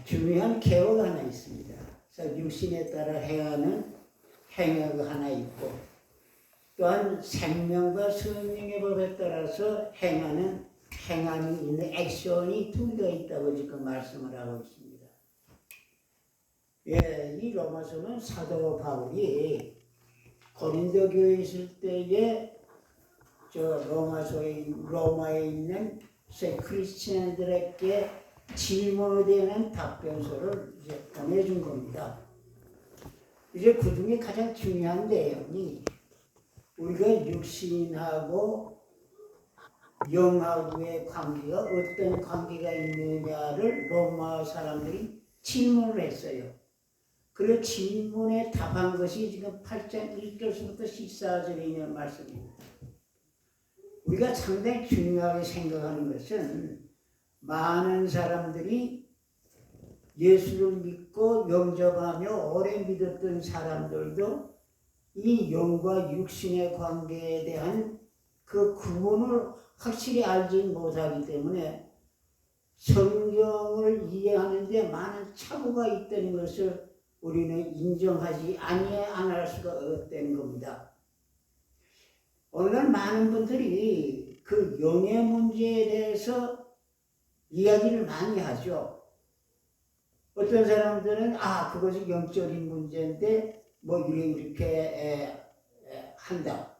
중요한 계호가 하나 있습니다. 그래서 육신에 따라 행하는 행위가 하나 있고, 또한 생명과 성령의 법에 따라서 행하는 행함이 있는 액션이 두 개가 있다고 지금 말씀을 하고 있습니다. 이 로마서는 사도 바울이 고린도 교회에 있을 때에 로마에 있는 크리스천들에게 질문에 대한 답변서를 이제 보내준 겁니다. 이제 그 중에 가장 중요한 내용이 우리가 육신하고 영하고의 관계가 어떤 관계가 있느냐를 로마 사람들이 질문을 했어요. 그 질문에 답한 것이 지금 8장 1절부터 14절에 있는 말씀입니다. 우리가 상당히 중요하게 생각하는 것은 많은 사람들이 예수를 믿고 영접하며 오래 믿었던 사람들도 이 영과 육신의 관계에 대한 그 구분을 확실히 알지 못하기 때문에 성경을 이해하는 데 많은 착오가 있다는 것을 우리는 인정하지 않을 수가 없다는 겁니다. 오늘날 많은 분들이 그 영의 문제에 대해서 이야기를 많이 하죠. 어떤 사람들은 그것이 영적인 문제인데 이렇게 한다.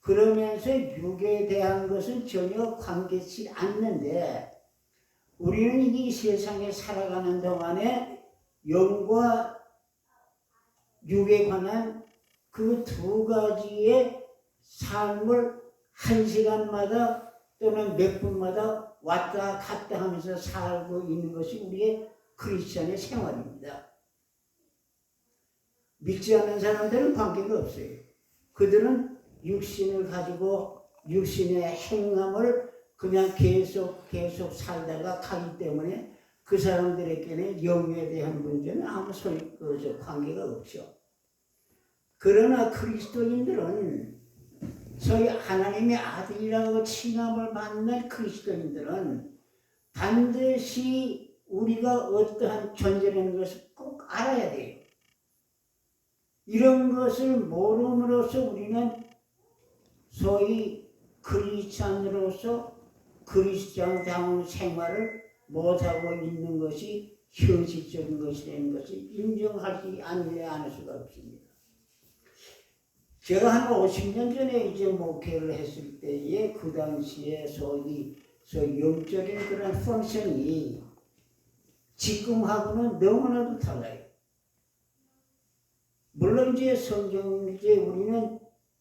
그러면서 육에 대한 것은 전혀 관계치 않는데, 우리는 이 세상에 살아가는 동안에 영과 육에 관한 그 두 가지의 삶을 한 시간마다 또는 몇 분마다 왔다 갔다 하면서 살고 있는 것이 우리의 크리스천의 생활입니다. 믿지 않는 사람들은 관계가 없어요. 그들은 육신을 가지고 육신의 행함을 그냥 계속 살다가 가기 때문에 그 사람들에게는 영에 대한 문제는 아무 관계가 없죠. 그러나 그리스도인들은, 소위 하나님의 아들이라고 칭함을 받는 그리스도인들은 반드시 우리가 어떠한 존재라는 것을 꼭 알아야 돼요. 이런 것을 모름으로써 우리는 소위 크리스찬으로서 크리스찬다운 생활을 못하고 있는 것이 현실적인 것이라는 것을 인정하지 않을 수가 없습니다. 제가 한 50년 전에 이제 목회를 했을 때에 그 당시에 소위 영적인 그런 펑션이 지금하고는 너무나도 달라요. 물론 이제 우리는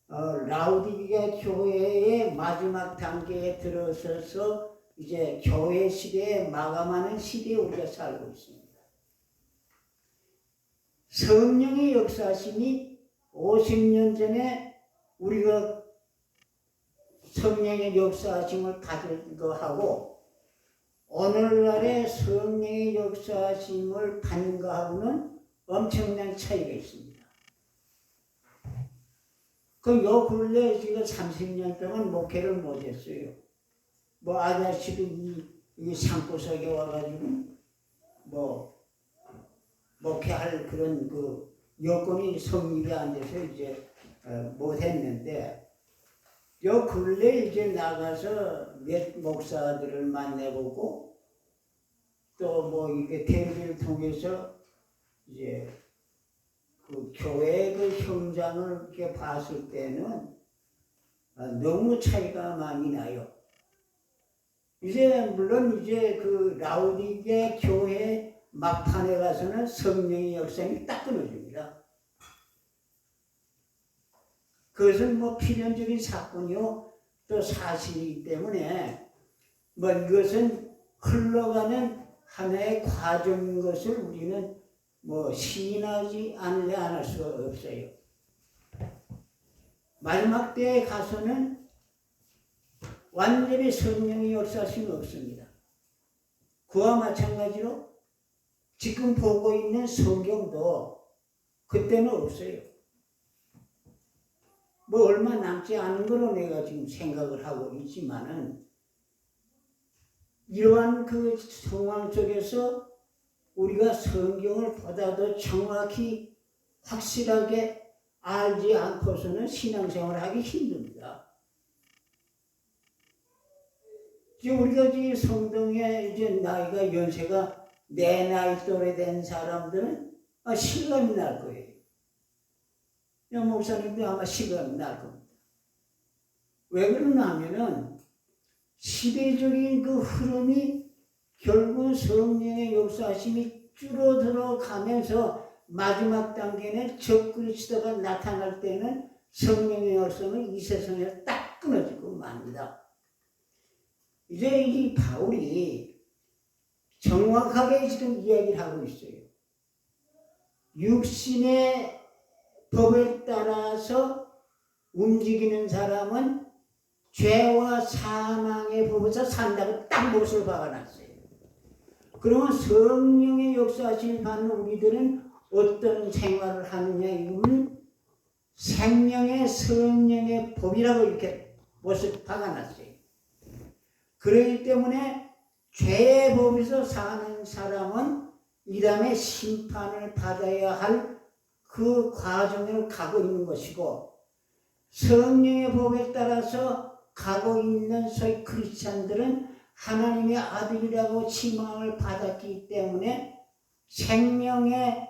라우디게아 교회의 마지막 단계에 들어서서 이제 교회 시대에 마감하는 시대에 우리가 살고 있습니다. 성령의 역사심이 50년 전에 우리가 성령의 역사심을 받은 거하고 오늘날의 성령의 역사심을 받는 거하고는 엄청난 차이가 있습니다. 요 근래 지금 30년 동안 목회를 못했어요. 아저씨도 이 산구석에 와가지고 목회할 그런 여건이 성립이 안 돼서 이제 못했는데, 요 근래 이제 나가서 몇 목사들을 만나보고 또 이게 대회를 통해서 이제 그 교회 그 현장을 이렇게 봤을 때는 너무 차이가 많이 나요. 이제 물론 이제 그 라우디게 교회 막판에 가서는 성령의 역사가 딱 끊어집니다. 그것은 필연적인 사건이요 또 사실이기 때문에 이것은 흘러가는 하나의 과정인 것을 우리는 시인하지 않을 수가 없어요. 마지막 때에 가서는 완전히 성령의 역사심이 없습니다. 그와 마찬가지로 지금 보고 있는 성경도 그때는 없어요. 얼마 남지 않은 거로 내가 지금 생각을 하고 있지만은, 이러한 그 상황 속에서 우리가 성경을 보다 더 정확히 확실하게 알지 않고서는 신앙생활을 하기 힘듭니다. 지금 우리가 지금 성동에 이제 나이가 연세가 내 나이 또래 된 사람들은 실감이 날 거예요. 목사님도 아마 실감이 날 겁니다. 왜 그러냐 하면은 시대적인 그 흐름이 결국 성령의 역사하심이 줄어들어 가면서 마지막 단계는 적그리스도가 나타날 때는 성령의 역사는 이 세상에서 딱 끊어지고 맙니다. 이제 이 바울이 정확하게 지금 이야기를 하고 있어요. 육신의 법에 따라서 움직이는 사람은 죄와 사망의 법에서 산다고 딱 못을 박아놨어요. 그러면 성령의 역사하심을 받는 우리들은 어떤 생활을 하느냐 이건 생명의 성령의 법이라고 이렇게 못을 박아놨어요. 그렇기 때문에 죄의 법에서 사는 사람은 이 다음에 심판을 받아야 할 그 과정을 가고 있는 것이고, 성령의 법에 따라서 가고 있는 소위 크리스찬들은 하나님의 아들이라고 칭함을 받았기 때문에 생명의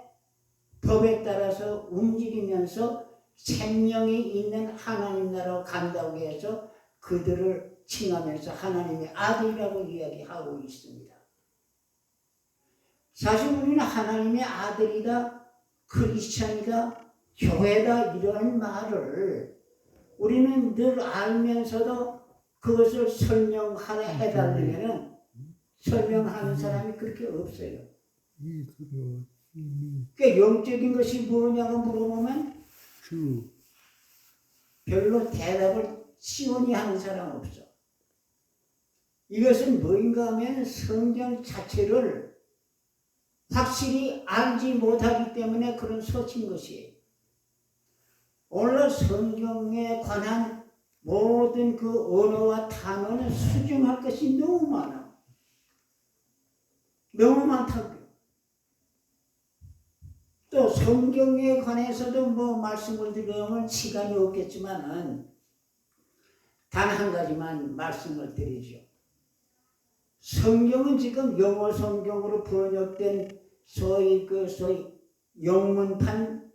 법에 따라서 움직이면서 생명이 있는 하나님 나라로 간다고 해서 그들을 칭하면서 하나님의 아들이라고 이야기하고 있습니다. 사실 우리는 하나님의 아들이다, 크리스찬이다, 교회다 이런 말을 우리는 늘 알면서도 그것을 설명해달라면 설명하는 사람이 그렇게 없어요. 그러니까 영적인 것이 뭐냐고 물어보면 별로 대답을 시원히 하는 사람 없어. 이것은 뭐인가 하면 성경 자체를 확실히 알지 못하기 때문에 그런 소치인 것이에요. 오늘 성경에 관한 모든 그 언어와 단어는 수정할 것이 너무 많아. 너무 많다고요. 또 성경에 관해서도 뭐 말씀을 드리면 시간이 없겠지만은 단 한 가지만 말씀을 드리죠. 성경은 지금 영어 성경으로 번역된 소위 영문판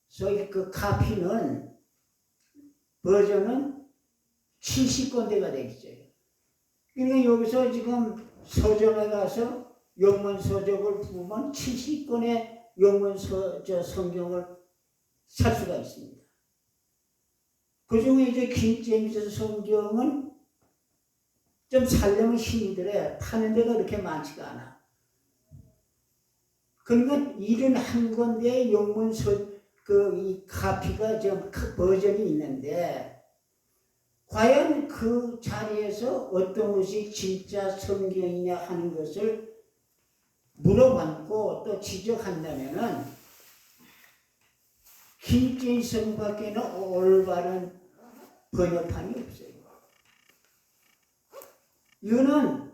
소위 그 카피는 버전은 70권대가 되어 있어요. 그러니까 여기서 지금 서점에 가서 영문 서적을 보면 70권의 영문 성경을 살 수가 있습니다. 그 중에 이제 킹제임스 성경은 좀 살려면 힘이 들어요. 파는 데가 그렇게 많지가 않아. 그러니까 71권대의 영문 이 카피가 좀 버전이 있는데, 과연 그 자리에서 어떤 것이 진짜 성경이냐 하는 것을 물어봤고 또 지적한다면은 킹제임스 성밖에는 올바른 번역판이 없어요. 이거는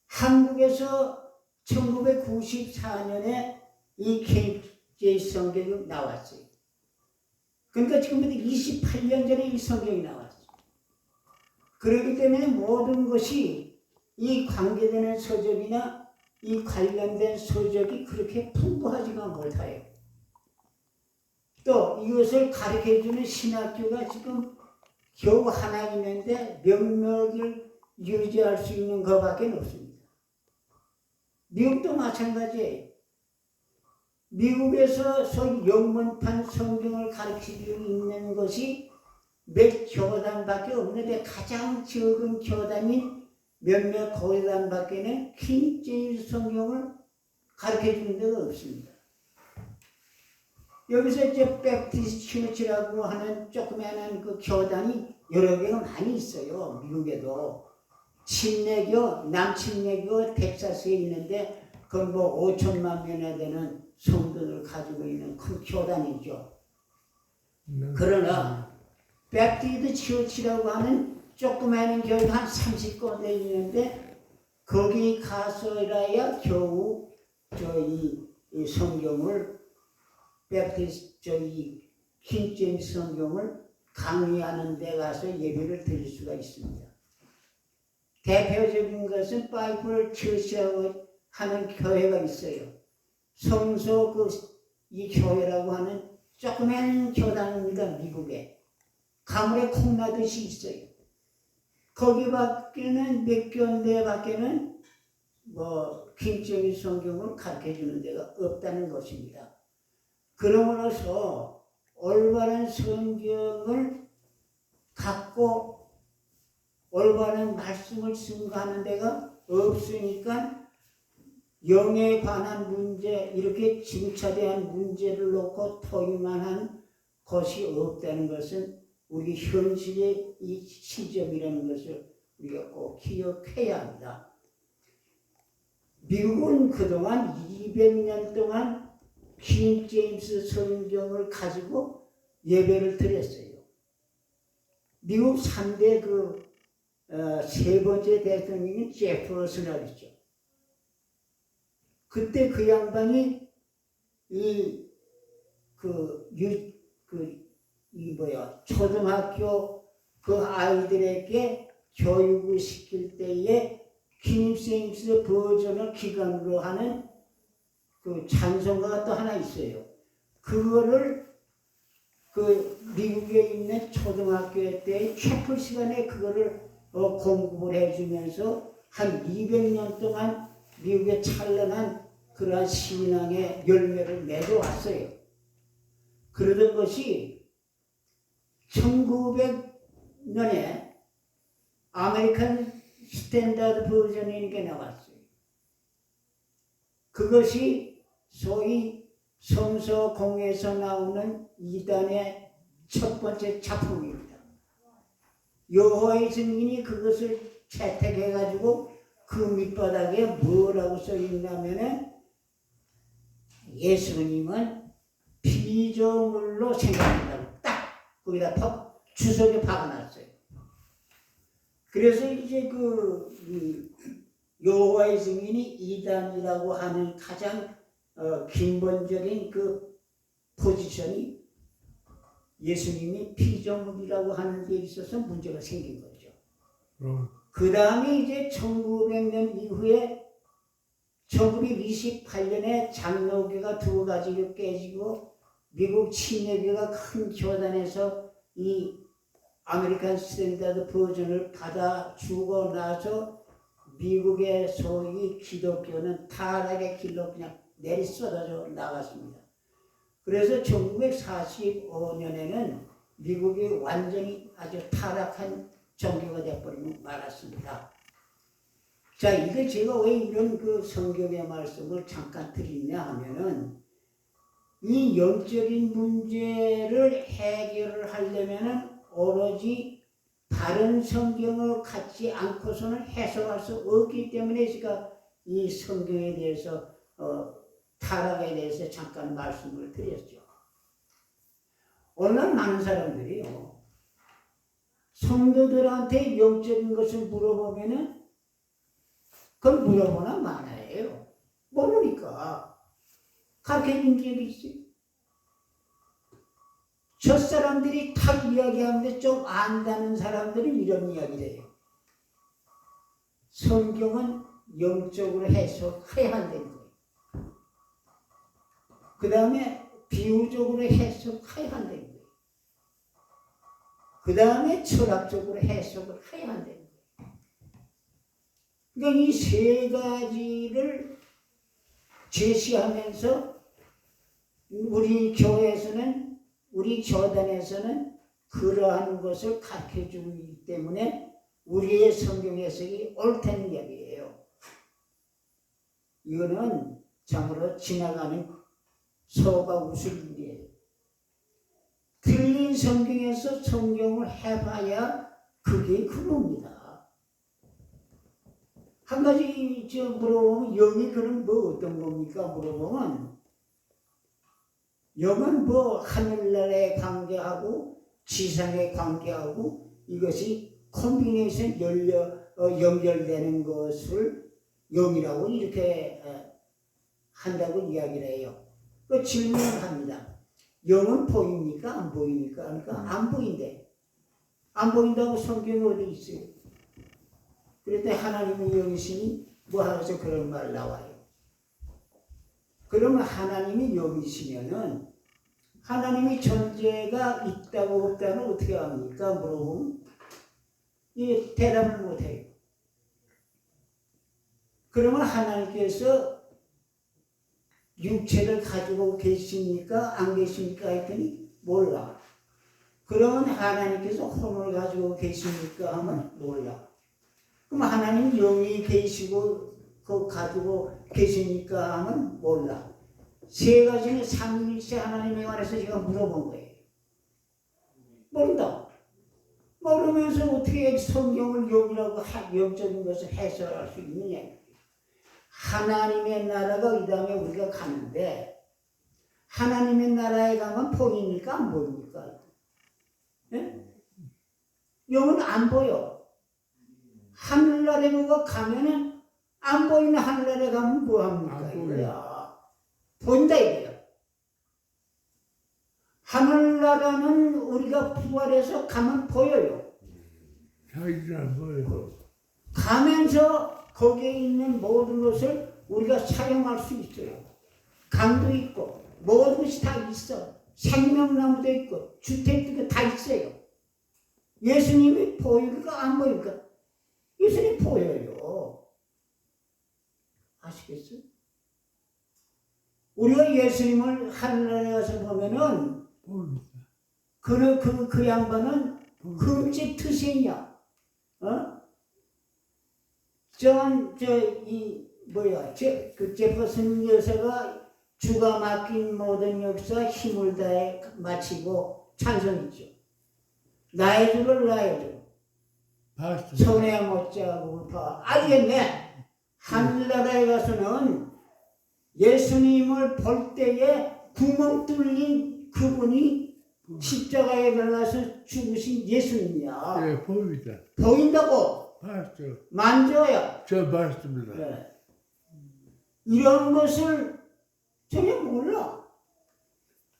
한국에서 1994년에 이 킹제임스 성경이 나왔어요. 그러니까 지금부터 28년 전에 이 성경이 나왔어요. 그렇기 때문에 모든 것이 이 관계되는 서적이나 이 관련된 서적이 그렇게 풍부하지가 못해요. 또 이것을 가르쳐주는 신학교가 지금 겨우 하나 있는데 명맥을 유지할 수 있는 것밖에 없습니다. 미국도 마찬가지예요. 미국에서 소위 영문판 성경을 가르치고 있는 것이 몇 교단밖에 없는데 가장 적은 교단인 몇몇 교단밖에는 킹제임스 성경을 가르쳐주는 데가 없습니다. 여기서 이제 백티스트 처치라고 하는 조그마한 그 교단이 여러 개가 많이 있어요. 미국에도. 침례교, 남침례교 텍사스에 있는데 그건 뭐 5천만 명에 되는 성도를 가지고 있는 큰 교단이죠. 그러나 백티스트 처치라고 하는 조그마한 교회가 한 30군데 있는데 거기 가서라야 겨우 이 성경을 이 킹제임스 성경을 강의하는 데 가서 예배를 드릴 수가 있습니다. 대표적인 것은 바이블 처치라고 하는 교회가 있어요. 성소 이 교회라고 하는 조그만 교단입니다. 미국에. 가물에 콩나듯이 있어요. 거기 밖에는 몇 군데 밖에는 킹제임스 성경을 가르쳐 주는 데가 없다는 것입니다. 그러므로서 올바른 성경을 갖고 올바른 말씀을 증거하는 데가 없으니까 영에 관한 문제, 이렇게 증차대한 문제를 놓고 토의만 것이 없다는 것은 우리 현실의 이 시점이라는 것을 우리가 꼭 기억해야 합니다. 미국은 그동안 200년 동안 킹제임스 성경을 가지고 예배를 드렸어요. 미국 3대 세 번째 대통령이 제퍼슨이었죠. 그때 그 양반이 초등학교 그 아이들에게 교육을 시킬 때에 킹제임스 버전을 기관으로 하는 그 찬송가가 또 하나 있어요. 그거를 미국에 있는 초등학교 때 채플 시간에 그거를 공부를 해주면서 한 200년 동안 미국의 찬란한 그러한 신앙의 열매를 맺어왔어요. 그러던 것이 1900년에 아메리칸 스탠다드 버전이라는 게 나왔어요. 그것이 소위 성서공에서 나오는 이단의 첫 번째 작품입니다. 여호와의 증인이 그것을 채택해가지고 그 밑바닥에 뭐라고 써있냐면은 예수님은 피조물로 생각한다고 딱 거기다 주석에 박아놨어요. 그래서 이제 여호와의 증인이 이단이라고 하는 가장 근본적인 그 포지션이 예수님이 피조물이라고 하는 데 있어서 문제가 생긴 거죠. 그 다음에 이제 1900년 이후에 1928년에 장로교가 두 가지로 깨지고 미국 침례교가 큰 교단에서 이 아메리칸 스탠다드 버전을 받아주고 나서 미국의 소위 기독교는 타락의 길로 그냥 내리쏟아져 나갔습니다. 그래서 1945년에는 미국이 완전히 아주 타락한 종교가 되어버리고 말았습니다. 자, 이게 제가 왜 이런 성경의 말씀을 잠깐 드리냐 하면은 이 영적인 문제를 해결을 하려면은 오로지 다른 성경을 갖지 않고서는 해석할 수 없기 때문에 제가 이 성경에 대해서 타락에 대해서 잠깐 말씀을 드렸죠. 오늘 많은 사람들이요, 성도들한테 영적인 것을 물어보면은 그걸 물어보나 마나예요. 모르니까. 가르쳐준 적이 있어요. 저 사람들이 탁 이야기하는데 좀 안다는 사람들은 이런 이야기를 해요. 성경은 영적으로 해석해야 한다는 거예요. 그 다음에 비유적으로 해석해야 한다는 거예요. 그 다음에 철학적으로 해석을 해야 한다는 거예요. 그러니까 이 세 가지를 제시하면서 우리 교회에서는, 우리 교단에서는 그러한 것을 가르쳐주고 있기 때문에 우리의 성경 해석이 옳다는 이야기예요. 이거는 참으로 지나가는 소가 웃을 일이에요. 틀린 성경에서 성경을 해봐야 그게 그겁니다. 한 가지 물어보면 영이 그럼 어떤 겁니까? 물어보면 영은 하늘나라에 관계하고 지상에 관계하고 이것이 콤비네이션 연결되는 것을 영이라고 이렇게 한다고 이야기를 해요. 그 질문을 합니다. 영은 보입니까? 안 보입니까? 그러니까 안 보인대. 안 보인다고 성경에 어디 있어요? 그랬더니 하나님의 영이시니 뭐 하면서 그런 말 나와요. 그러면 하나님이 영이시면은 하나님의 존재가 있다고 없다는 어떻게 합니까? 물어보면 이 대답을 못해요. 그러면 하나님께서 육체를 가지고 계십니까? 안 계십니까? 했더니 몰라. 그러면 하나님께서 혼을 가지고 계십니까? 하면 몰라. 그럼 하나님 영이 계시고 그거 가지고 계십니까? 하면 몰라. 세 가지는 삼위일체 하나님에 관해서 제가 물어본 거예요. 모른다. 모르면서 어떻게 성경을 영이라고 영적인 것을 해석할 수 있느냐. 하나님의 나라가 이 다음에 우리가 가는데 하나님의 나라에 가면 보입니까? 안 보입니까? 네? 영은 안 보여. 하늘나라에 가면은 안 보이는 하늘나라에 가면 뭐합니까? 이거야. 보인다 이거야. 하늘나라는 우리가 부활해서 가면 보여요. 자기가 보여. 가면서 거기에 있는 모든 것을 우리가 사용할 수 있어요. 강도 있고 모든 것이 다 있어. 생명나무도 있고 주택도 있고 다 있어요. 예수님이 보일까 안 보일까? 예수님 보여요. 아시겠어요? 우리가 예수님을 하늘나라에 가서 보면은 그 양반은 흠집 트생이야. 그 제퍼슨 여사가 주가 맡긴 모든 역사 힘을 다해 마치고 찬송했죠. 나의 주를 나의 주. 손에 못자국을 봐. 알겠네. 하늘나라에 가서는 예수님을 볼 때에 구멍 뚫린 그분이 십자가에 달라서 죽으신 예수님이야. 예, 보입니다. 보인다고. 봤죠. 만져요. 저 봤습니다. 네. 이런 것을 전혀 몰라.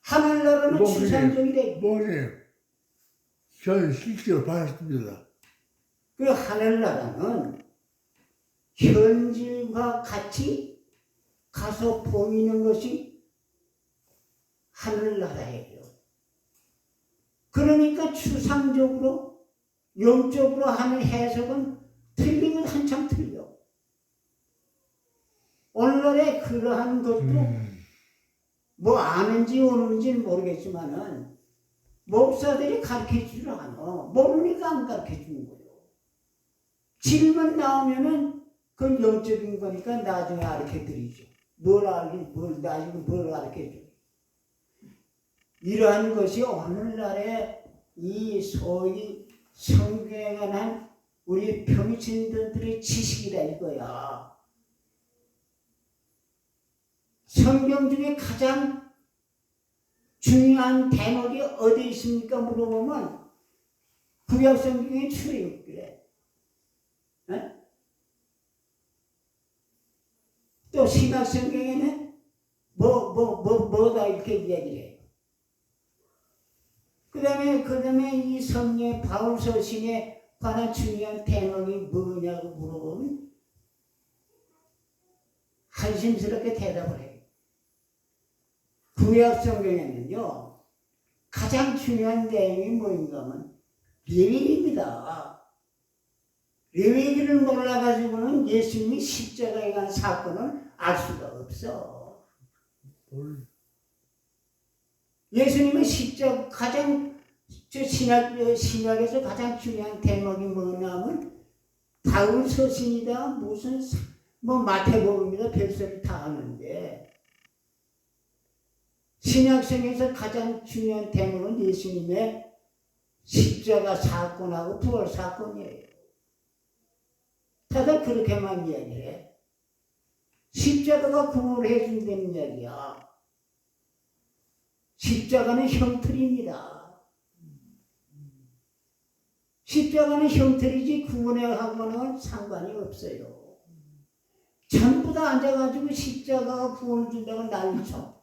하늘나라는 추상적이래. 뭐네요? 저는 실제로 봤습니다. 그 하늘나라는 현실과 같이 가서 보이는 것이 하늘나라예요. 그러니까 추상적으로 영적으로 하는 해석은 틀리면 한참 틀려. 오늘날에 그러한 것도 뭐 아는지 모르는지는 모르겠지만은 목사들이 가르쳐주질 않아. 모르니까 안 가르쳐주는 거예요. 질문 나오면은 그건 영적인 거니까 나중에 가르쳐드리죠. 나중에 뭘 가르쳐줘. 이러한 것이 오늘날의 이 소위 성경에 관한 우리 평신도들의 지식이다 이거야. 성경 중에 가장 중요한 대목이 어디 있습니까? 물어보면 구약 성경의 출애굽기래. 또 신약 성경에는 뭐다 이렇게 이야기해요. 그 다음에 이 성경 바울 서신에 관한 중요한 대목이 뭐냐고 물어보면 한심스럽게 대답을 해요. 구약 성경에는요 가장 중요한 내용이 뭐인가 하면 레위기입니다. 레위기를 몰라가지고는 예수님이 십자가에 간 사건을 알 수가 없어. 예수님은 십자가 가장 신약에서 가장 중요한 대목이 뭐냐면 바울 서신이다 무슨 마태복음이다 별소리 다 하는데 신약성에서 가장 중요한 대목은 예수님의 십자가 사건하고 부활 사건이에요. 다들 그렇게만 이야기해. 십자가가 구원을 해준다는 이야기야. 십자가는 형틀입니다. 십자가는 형틀이지 구원하고는 상관이 없어요. 전부 다 앉아가지고 십자가가 구원을 준다고 난리쳐.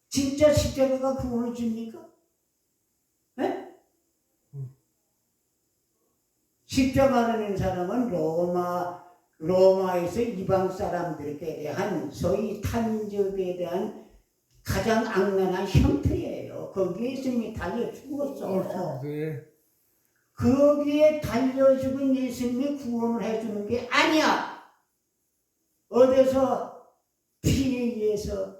진짜 십자가가 구원을 줍니까? 네? 십자가라는 사람은 로마에서 이방 사람들에 대한 소위 탄인적에 대한 가장 악랄한 형태예요. 거기에 예수님이 달려 죽었어. 거기에 달려 죽은 예수님이 구원을 해주는 게 아니야. 어디서 피에 의해서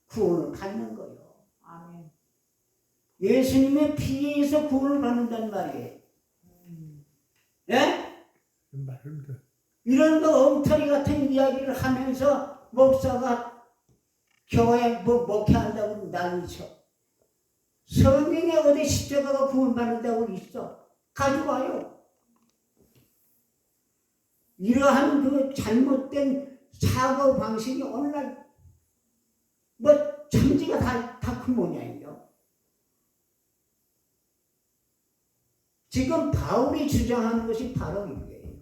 구원을 받는 거예요. 아멘. 예수님의 피에 의해서 구원을 받는단 말이에요. 예? 맞습니다. 이런 엉터리 같은 이야기를 하면서 목사가 교회 목회한다고 난리쳐. 성경에 어디 십자가가 구원받는다고 있어. 가져와요. 이러한 그 잘못된 사고방식이 오늘날 천지가 다 그 모양이에요. 지금 바울이 주장하는 것이 바로 이거예요.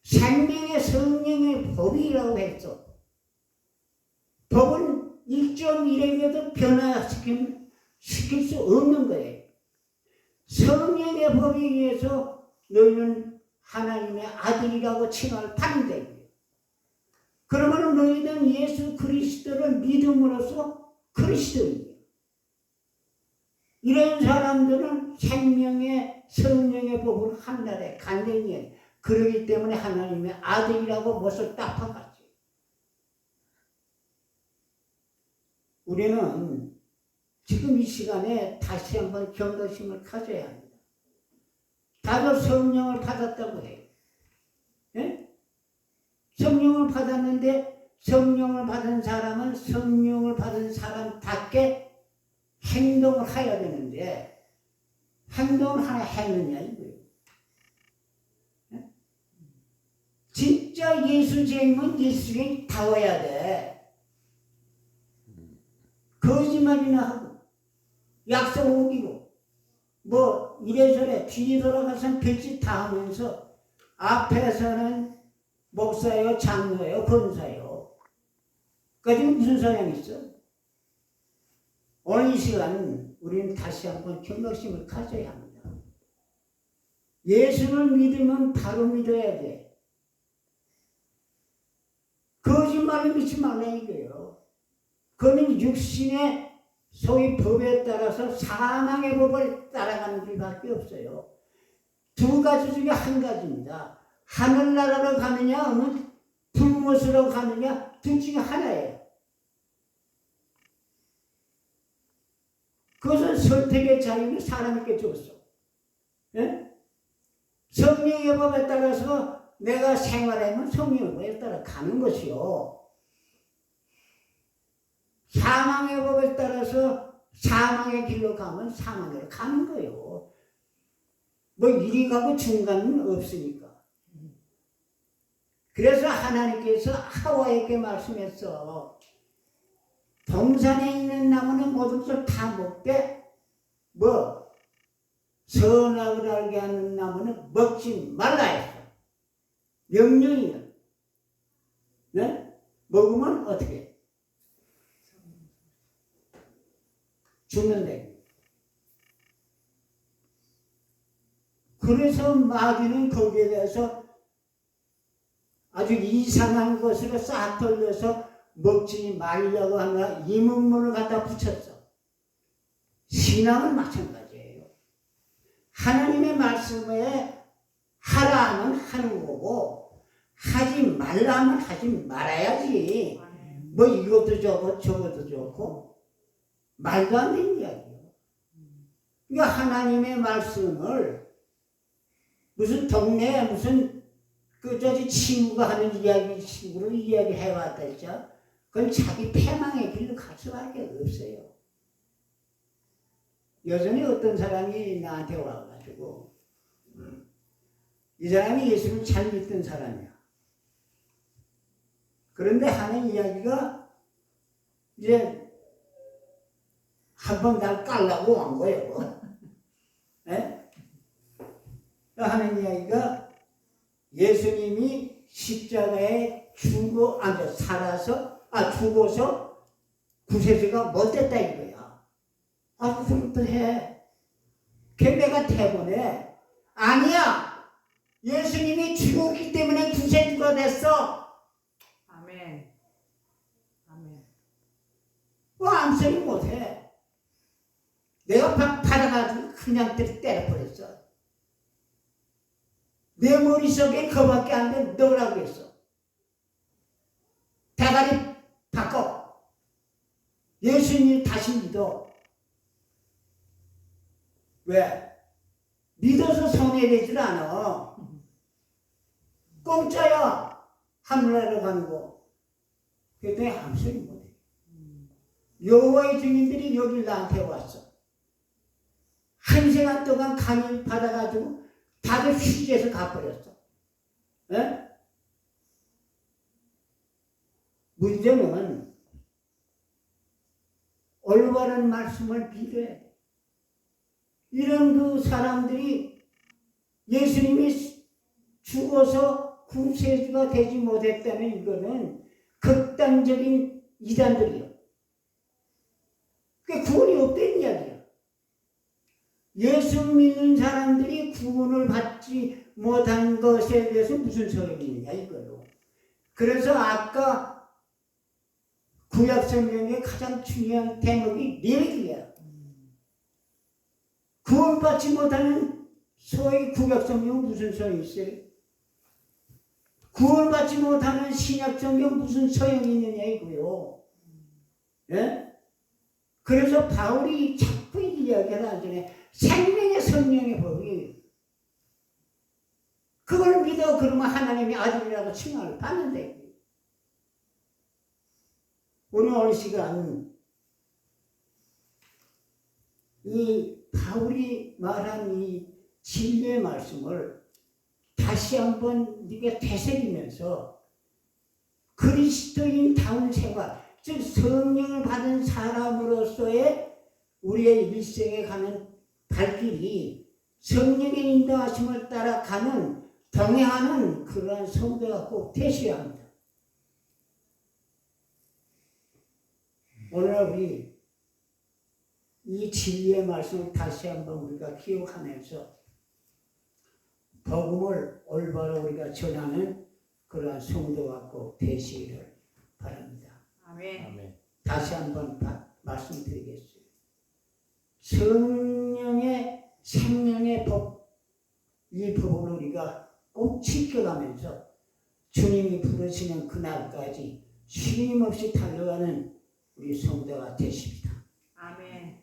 생명의 성령의 법이라고 했어. 법은 1.1에게도 변화시킬 수 없는 거예요. 성령의 법에 의해서 너희는 하나님의 아들이라고 칭을 받는다. 그러면 너희는 예수 그리스도를 믿음으로써 그리스도입니다. 이런 사람들은 생명의 성령의 법을 한날에 간절히 해. 그러기 때문에 하나님의 아들이라고 못을 딱 박았지. 우리는 지금 이 시간에 다시 한번 경각심을 가져야 합니다. 다들 성령을 받았다고 해요. 예? 성령을 받았는데 성령을 받은 사람은 성령을 받은 사람답게 행동을 해야 되는데 행동을 하나 했느냐 이거예요. 예? 진짜 예수쟁이면 예수쟁이 다워야 돼. 거짓말이나 하고 약속 어기고 이래저래 뒤에 돌아가서는 별짓 다 하면서 앞에서는 목사요, 장로요, 권사요. 그게 무슨 소용이 있어? 오늘 이 시간 우리는 다시 한번 경각심을 가져야 합니다. 예수를 믿으면 바로 믿어야 돼. 거짓말을 믿지 말라 이거예요. 그는 육신의 소위 법에 따라서 사망의 법을 따라가는 길밖에 없어요. 두 가지 중에 한 가지입니다. 하늘나라로 가느냐 아니면 불못으로 가느냐 둘 중에 하나예요. 그것은 선택의 자유를 사람에게 줬어. 예? 성령의 법에 따라서 내가 생활하면 성령의 법에 따라 가는 것이요. 사망의 법에 따라서 사망의 길로 가면 사망으로 가는 거예요. 이리 가고 중간은 없으니까. 그래서 하나님께서 하와에게 말씀했어. 동산에 있는 나무는 모든 것을 다 먹되 선악을 알게 하는 나무는 먹지 말라 했어. 명령이야. 네? 먹으면 어떻게 해? 죽는데. 그래서 마귀는 거기에 대해서 아주 이상한 것으로 싹 돌려서 먹지 말려고 하나 이문문을 갖다 붙였어. 신앙은 마찬가지예요. 하나님의 말씀에 하라 하면 하는 거고 하지 말라 하면 하지 말아야지. 이것도 저것도 좋고 말도 안 되는 이야기예요. 그러니까 하나님의 말씀을 무슨 동네에 무슨 친구가 하는 식으로 이야기해왔다 했죠. 그건 자기 패망의 길로 갈 수밖에 없어요. 여전히 어떤 사람이 나한테 와가지고 이 사람이 예수를 잘 믿던 사람이야. 그런데 하는 이야기가 이제 한번 날 깔라고 온 거예요. 네? 하는 이야기가 예수님이 십자가에 죽어서 구세주가 못됐다 이거야. 그럼 또 해. 걔네가 대본에 아니야. 예수님이 죽었기 때문에 구세주가 됐어. 아멘. 아멘. 아무 소리 못해. 내가 받아가지고 그냥 때려버렸어. 내 머릿속에 그밖에 안 돼. 넣으라고 했어. 대가리 바꿔. 예수님 다시 믿어. 왜? 믿어서 성례되질 않아. 공짜야. 하늘나라로 가는 거. 그랬더니 아무 소리 못해. 여호와의 증인들이 여기 나한테 왔어. 한 시간 동안 간을 받아가지고 다들 휴지에서 가버렸어. 에? 문제는 올바른 말씀을 비교해. 이런 그 사람들이 예수님이 죽어서 구세주가 되지 못했다는 이거는 극단적인 이단들이요. 그게 구원이 없다는 이야기야. 예수 믿는 사람들이 구원을 받지 못한 것에 대해서 무슨 소용이 있느냐 이거요. 그래서 아까 구약성경의 가장 중요한 대목이 레위기야. 구원받지 못하는 소위 구약성경은 무슨 소용이 있어요? 구원받지 못하는 신약성경 무슨 소용이 있느냐 이거요. 예? 그래서 바울이 자꾸 이야기하는 전에 생명의 성령의 법이 그걸 믿어 그러면 하나님의 아들이라고 칭함을 받는데 오늘 시간 이 바울이 말한 이 진리의 말씀을 다시 한번 네가 되새기면서 그리스도인다운 생활, 즉 성령을 받은 사람으로서의 우리의 일생에 가는 발길이 성령의 인도하심을 따라가는 동행하는 그러한 성도가 꼭 되셔야 합니다. 오늘 우리 이 진리의 말씀을 다시 한번 우리가 기억하면서 복음을 올바로 우리가 전하는 그러한 성도가 꼭 되시기를 바랍니다. 아멘. 다시 한번 말씀드리겠습니다. 성령의 생명의 법, 이 법을 우리가 꼭 지켜가면서 주님이 부르시는 그날까지 쉼없이 달려가는 우리 성도가 되십니다. 아멘.